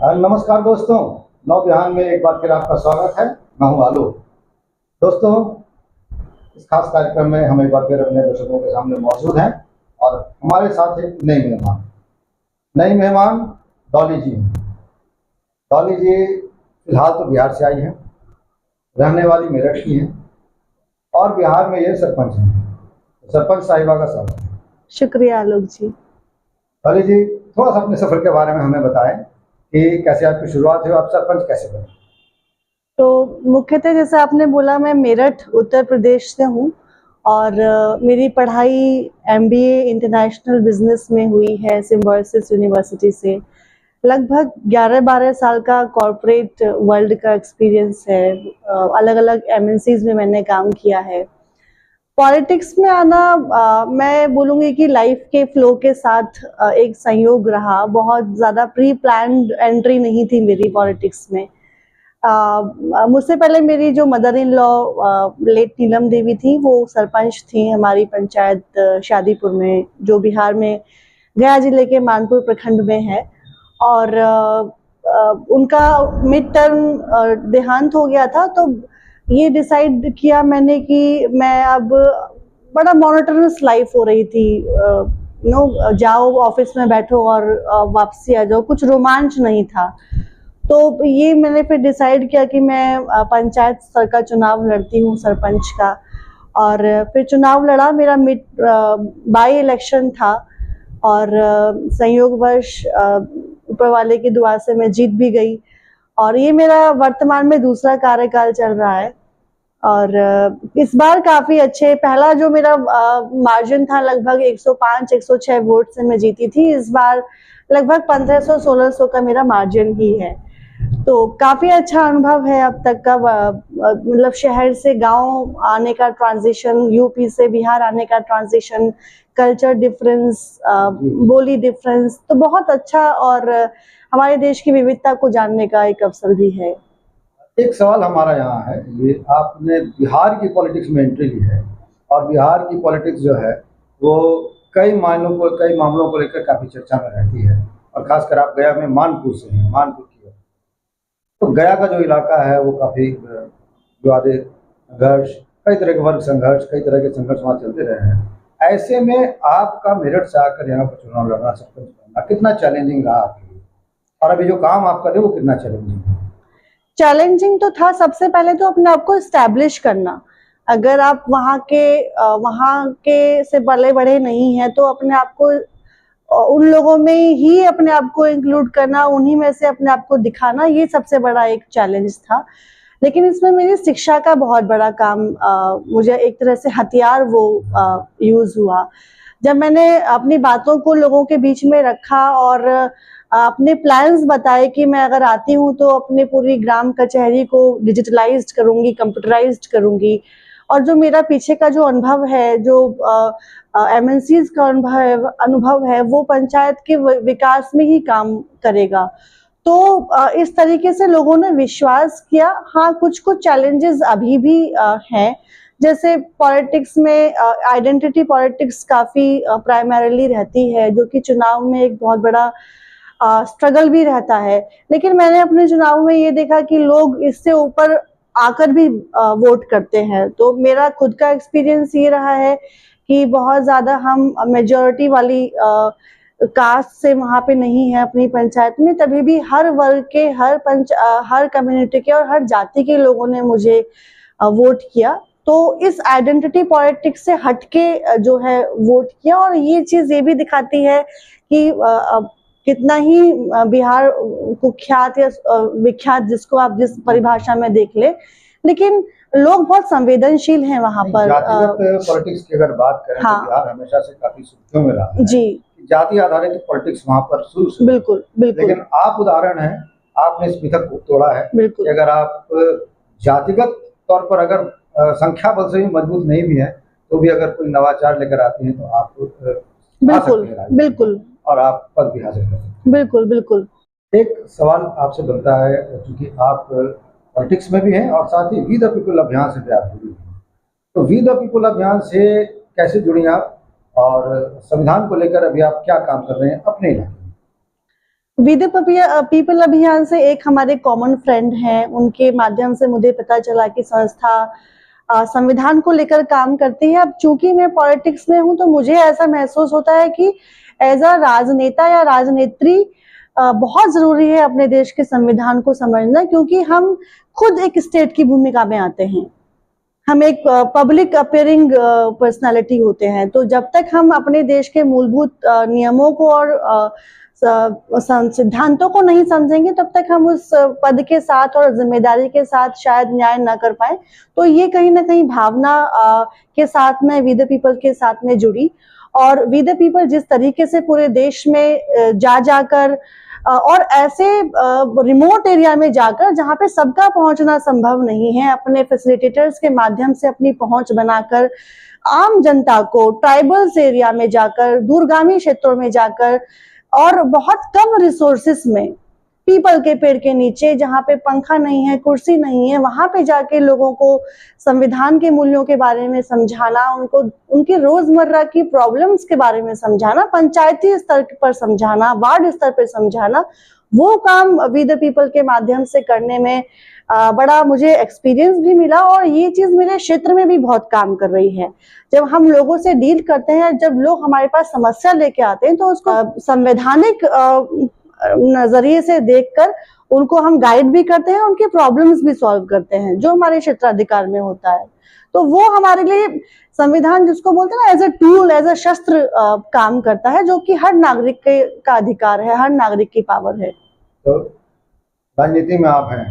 नमस्कार दोस्तों। नौ बिहान में एक बार फिर आपका स्वागत है। मैं हूं आलोक। दोस्तों, इस खास कार्यक्रम में हम एक बार फिर अपने दर्शकों के सामने मौजूद हैं और हमारे साथ एक नई मेहमान डॉली जी हैं। डॉली जी फिलहाल तो बिहार से आई हैं, रहने वाली मेरठ की हैं और बिहार में ये सरपंच हैं। सरपंच साहिबा का स्वागत है। शुक्रिया आलोक जी। डॉली जी, थोड़ा सा अपने सफर के बारे में हमें बताएं कि कैसे आपकी शुरुआत हुई, आप सरपंच कैसे बने। तो मुख्यतः जैसे आपने बोला, मैं मेरठ उत्तर प्रदेश से हूँ और मेरी पढ़ाई MBA इंटरनेशनल बिजनेस में हुई है सिम्बायोसिस यूनिवर्सिटी से। लगभग 11-12 साल का कॉरपोरेट वर्ल्ड का एक्सपीरियंस है। अलग अलग MNCs में मैंने काम किया है। पॉलिटिक्स में आना मैं बोलूँगी कि लाइफ के फ्लो के साथ एक संयोग रहा। बहुत ज़्यादा प्री प्लान्ड एंट्री नहीं थी मेरी पॉलिटिक्स में। मुझसे पहले मेरी जो mother in law late Neelam Devi थी, वो सरपंच थी हमारी पंचायत शादीपुर में, जो बिहार में गया जिले के मानपुर प्रखंड में है। और उनका मिड टर्म देहांत हो गया था, तो ये डिसाइड किया मैंने कि मैं अब बड़ा मोनोटोनस लाइफ हो रही थी। जाओ ऑफिस में बैठो और वापसी आ जाओ, कुछ रोमांच नहीं था। तो ये मैंने फिर डिसाइड किया कि मैं पंचायत स्तर का चुनाव लड़ती हूँ, सरपंच का। और फिर चुनाव लड़ा, मेरा मिड बाई इलेक्शन था और संयोगवश ऊपर वाले की दुआ से मैं जीत भी गई। और ये मेरा वर्तमान में दूसरा कार्यकाल चल रहा है। और इस बार काफी अच्छे, पहला जो मेरा मार्जिन था लगभग 105-106 वोट से मैं जीती थी। इस बार लगभग 1500-1600 का मेरा मार्जिन ही है। तो काफी अच्छा अनुभव है अब तक का। मतलब शहर से गांव आने का ट्रांजिशन, यूपी से बिहार आने का ट्रांजिशन, कल्चर डिफरेंस, बोली डिफरेंस, तो बहुत अच्छा और हमारे देश की विविधता को जानने का एक अवसर भी है। एक सवाल हमारा यहाँ है, ये आपने बिहार की पॉलिटिक्स में एंट्री ली है और बिहार की पॉलिटिक्स जो है वो कई मामलों को लेकर काफ़ी चर्चा में रहती है और खासकर आप गया में मानपुर से हैं, मानपुर की ओर। तो गया का जो इलाका है वो काफ़ी विवादित, संघर्ष, कई तरह के वर्ग संघर्ष, कई तरह के संघर्ष वहाँ चलते रहे हैं। ऐसे में आपका मेरठ से आकर यहाँ पर चुनाव लड़ना, सरपंच बनना कितना चैलेंजिंग रहा आपके लिए, और अभी जो काम आप कर रहे हो वो कितना चैलेंजिंग है? चैलेंजिंग तो था। सबसे पहले तो अपने आप को एस्टैब्लिश करना। अगर आप वहाँ के से पले बढ़े नहीं हैं, तो अपने आप को उन लोगों में ही अपने आप को इंक्लूड करना, उन्हीं में से अपने आप को दिखाना, ये सबसे बड़ा एक चैलेंज था। लेकिन इसमें मेरी शिक्षा का बहुत बड़ा काम, मुझे एक तरह से हथियार वो यूज हुआ। जब मैंने अपनी बातों को लोगों के बीच में रखा और अपने प्लान्स बताए कि मैं अगर आती हूँ तो अपने पूरी ग्राम कचहरी को डिजिटलाइज्ड करूंगी, कंप्यूटराइज्ड करूंगी। और जो मेरा पीछे का जो अनुभव है, जो MNCs का अनुभव है, वो पंचायत के विकास में ही काम करेगा। तो इस तरीके से लोगों ने विश्वास किया। हाँ, कुछ कुछ चैलेंजेस अभी भी हैं। जैसे पॉलिटिक्स में आइडेंटिटी पॉलिटिक्स काफी प्राइमरीली रहती है, जो कि चुनाव में एक बहुत बड़ा स्ट्रगल भी रहता है। लेकिन मैंने अपने चुनाव में ये देखा कि लोग इससे ऊपर आकर भी वोट करते हैं। तो मेरा खुद का एक्सपीरियंस ये रहा है कि बहुत ज्यादा हम मेजॉरिटी वाली कास्ट से वहां पे नहीं है अपनी पंचायत में, तभी भी हर वर्ग के, हर कम्युनिटी के और हर जाति के लोगों ने मुझे वोट किया। तो इस आइडेंटिटी पॉलिटिक्स से हटके जो है वोट किया। और ये चीज ये भी दिखाती है कि कितना ही बिहार कुख्यात या विख्यात, जिसको आप जिस परिभाषा में देख ले, लेकिन लोग बहुत संवेदनशील हैं वहां पर। जातिगत पॉलिटिक्स की अगर बात करें तो बिहार हमेशा से काफी सुर्खियों में रहा है जी। जाति आधारित पॉलिटिक्स वहां पर शुरू से, बिल्कुल बिल्कुल। लेकिन आप उदाहरण है, आपने इस मिथक को तोड़ा है कि अगर आप जातिगत तौर पर अगर संख्या बल से भी मजबूत नहीं भी है, तो भी अगर कोई नवाचार लेकर आती है तो आप बिल्कुल बिल्कुल और आप पद भी हासिल कर सकते हैं। बिल्कुल बिल्कुल। एक सवाल आपसे बनता है, क्योंकि आप पॉलिटिक्स में भी हैं और साथ ही वी द पीपल अभियान से भी आप जुड़ी हैं, तो वी द पीपल अभियान से कैसे जुड़ी आप और संविधान को लेकर अभी आप क्या काम कर रहे हैं अपने इलाके में? वी द पीपल अभियान से एक हमारे कॉमन फ्रेंड हैं, उनके माध्यम से मुझे पता चला कि संस्था संविधान को लेकर काम करती है। अब चूंकि मैं पॉलिटिक्स में हूं तो मुझे ऐसा महसूस होता है कि एज अ राजनेता या राजनेत्री बहुत जरूरी है अपने देश के संविधान को समझना, क्योंकि हम खुद एक स्टेट की भूमिका में आते हैं। हम एक पब्लिक अपियरिंग पर्सनालिटी होते हैं। तो जब तक हम अपने देश के मूलभूत नियमों को और सिद्धांतों को नहीं समझेंगे, तब तक हम उस पद के साथ और जिम्मेदारी के साथ शायद न्याय न कर पाए। तो ये कहीं ना कहीं भावना के साथ में वी द पीपल के साथ में जुड़ी, और वी द पीपल जिस तरीके से पूरे देश में जा जाकर और ऐसे रिमोट एरिया में जाकर जहां पे सबका पहुंचना संभव नहीं है, अपने फैसिलिटेटर्स के माध्यम से अपनी पहुंच बनाकर आम जनता को ट्राइबल्स एरिया में जाकर, दूरगामी क्षेत्रों में जाकर और बहुत कम रिसोर्सेस में, पीपल के पेड़ के नीचे जहाँ पे पंखा नहीं है, कुर्सी नहीं है, वहां पे जाके लोगों को संविधान के मूल्यों के बारे में समझाना, उनको उनके रोजमर्रा की प्रॉब्लम्स के बारे में समझाना, पंचायती स्तर पर समझाना, वार्ड स्तर पर समझाना, वो काम वी द पीपल के माध्यम से करने में बड़ा मुझे एक्सपीरियंस भी मिला। और ये चीज मेरे क्षेत्र में भी बहुत काम कर रही है। जब हम लोगों से डील करते हैं, जब लोग हमारे पास समस्या लेके आते हैं, तो उसको संवैधानिक नजरिए से देखकर उनको हम गाइड भी करते हैं, उनके प्रॉब्लम्स भी सॉल्व करते हैं, जो हमारे क्षेत्राधिकार में होता है। तो वो हमारे लिए संविधान, जिसको बोलते हैं ना, as a tool, as a शस्त्र काम करता है, जो कि हर नागरिक का अधिकार है, हर नागरिक की पावर है। तो राजनीति में आप हैं,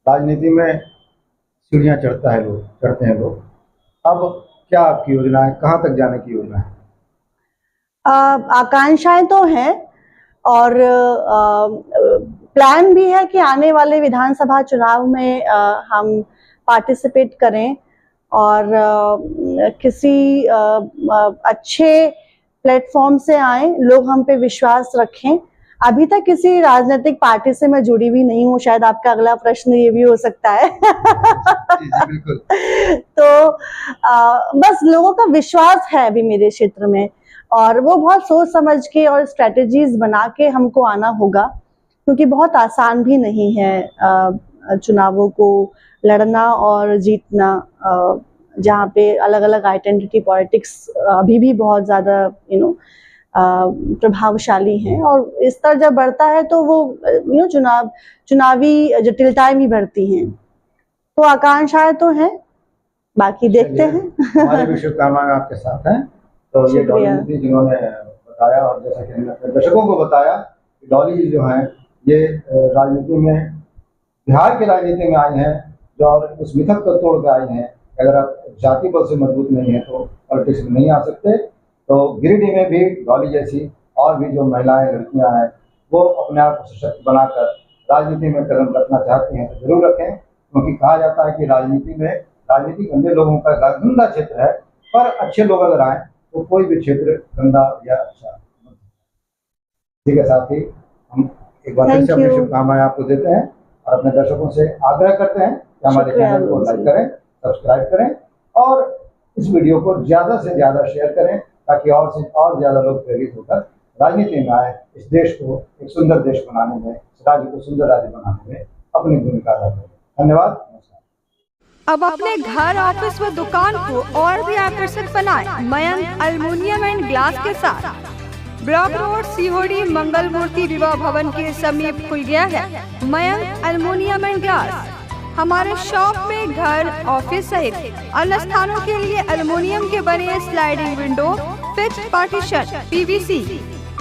राजनीति में सीढ़ियाँ चढ़ते हैं लोग। अब क्या आपकी योजना है, कहाँ तक जाने की योजना है? आकांक्षाएं तो हैं और प्लान भी है कि आने वाले विधानसभा चुनाव में हम पार्टिसिपेट करें और किसी अच्छे प्लेटफॉर्म से आए, लोग हम पे विश्वास रखें। अभी तक किसी राजनीतिक पार्टी से मैं जुड़ी भी नहीं हूँ, शायद आपका अगला प्रश्न ये भी हो सकता है। बिल्कुल। तो बस लोगों का विश्वास है अभी मेरे क्षेत्र में, और वो बहुत सोच समझ के और स्ट्रेटेजीज बना के हमको आना होगा, क्योंकि बहुत आसान भी नहीं है चुनावों को लड़ना और जीतना, जहाँ पे अलग अलग आइडेंटिटी पॉलिटिक्स अभी भी बहुत ज्यादा प्रभावशाली हैं। और इस तरह जब बढ़ता है तो वो चुनावी जटिलताएं भी बढ़ती हैं। तो आकांक्षाएं तो हैं, बाकी देखते हैं। हमारे भी शुभकामनाएं आपके साथ हैं। तो ये डॉली दीदी जिन्होंने बताया, और जैसा कि हमने अपने दर्शकों को बताया, डॉली जी जो हैं ये राजनीति में, बिहार की राजनीति में आई हैं, जो और उस मिथक को तोड़ के आई हैं। अगर आप जाति बल से मजबूत नहीं है तो पॉलिटिक्स में नहीं आ सकते। तो गिरिडीह में भी डॉली जैसी और भी जो महिलाएं, लड़कियां हैं, वो अपने आप को सशक्त बनाकर राजनीति में कदम रखना चाहती हैं तो जरूर रखें, क्योंकि कहा जाता है कि राजनीति गंदे लोगों का गंदा क्षेत्र है, पर अच्छे लोग अगर आए तो कोई भी क्षेत्र गंदा या अच्छा। ठीक है, साथ ही हम एक बार फिर से अपनी शुभकामनाएं आपको देते हैं और अपने दर्शकों से आग्रह करते हैं कि हमारे चैनल को लाइक करें, सब्सक्राइब करें और इस वीडियो को ज्यादा से ज्यादा शेयर करें, ताकि और से और ज्यादा लोग प्रेरित होकर राजनीति में आए, इस देश को एक सुंदर देश बनाने में, इस राज्य को सुंदर राज्य बनाने में अपनी भूमिका अदा करें। धन्यवाद। अब अपने घर, ऑफिस व दुकान को और भी आकर्षक बनाएं मयंक एल्युमिनियम एंड ग्लास के साथ। ब्लॉक रोड, सीहोड़ी, मंगल मूर्ति विवाह भवन के समीप खुल गया है मयंक एल्युमिनियम एंड ग्लास। हमारे शॉप में घर, ऑफिस सहित अन्य स्थानों के लिए एल्युमिनियम के बने sliding window, fixed partition, PVC,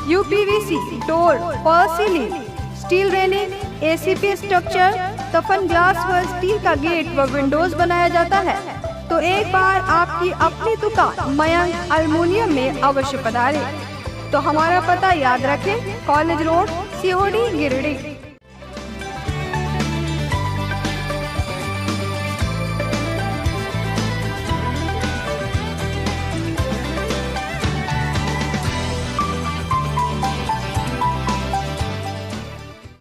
UPVC, door, fall ceiling, steel railing, ACP structure, तफन ग्लास व स्टील का गेट व विंडोज बनाया जाता है। तो एक बार आपकी अपनी दुकान मयंक एल्युमिनियम में अवश्य पधारें। तो हमारा पता याद रखें, कॉलेज रोड, सीहोड़ी, गिरिडीह।